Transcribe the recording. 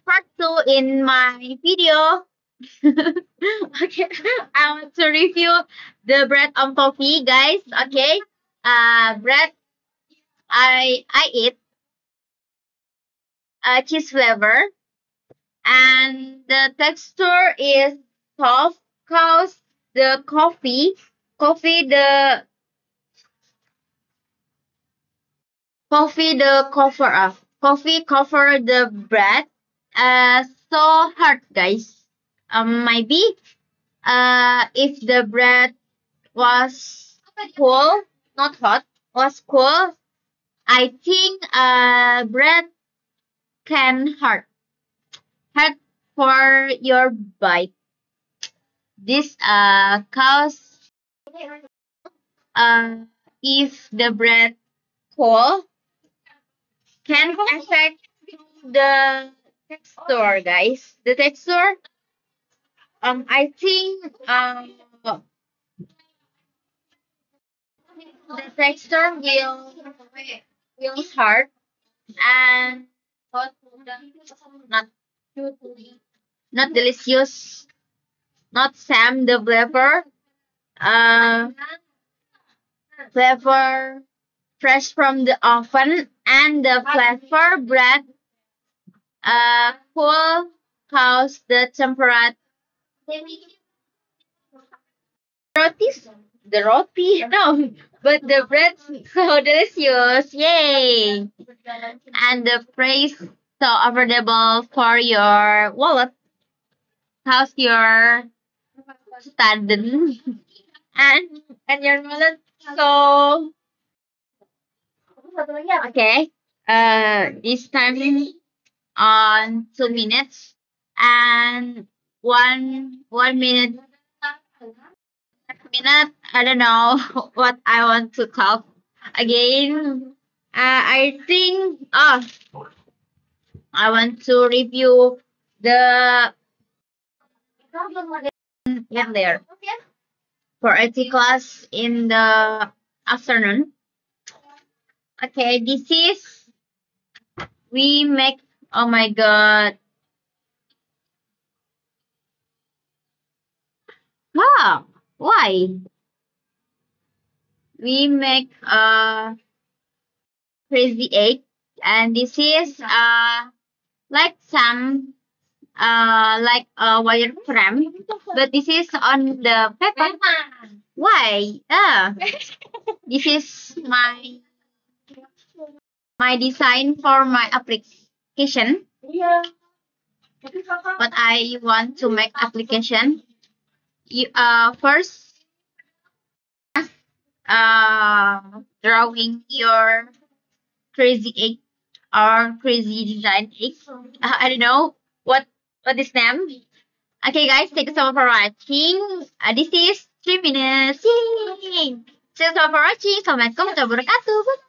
part 2 in my video. Okay, I want to review the bread on coffee, guys. Okay, bread I eat cheese flavor, and the texture is soft cause the coffee the coffee cover the bread so hard, guys. Maybe if the bread was cool, not hot, was cool, I think bread can hurt for your bite. This cause uh if the bread cool can affect the texture, guys. The texture, I think the texture will hard and not not delicious, not same the uh flavor fresh from the oven, and the flavor bread cool cause the temperature rotis the roti no, but the bread so delicious, yay, and the price so affordable for your wallet. How's your student and your wallet? So okay, this time on 2 minutes and one minute. I don't know what I want to talk again. I think I want to review the get there for IT class in the afternoon. Okay, this is we make. Oh my god! Wow, why we make crazy egg, and this is like some like a wireframe, but this is on the paper. Why? This is my design for my application. But I want to make application. You first drawing your crazy egg or crazy design egg. I don't know what is name. Okay, guys, thank you so much for watching. This is 3 minutes. Yay! Thanks so much for watching. Assalamualaikum warahmatullahi wabarakatuh.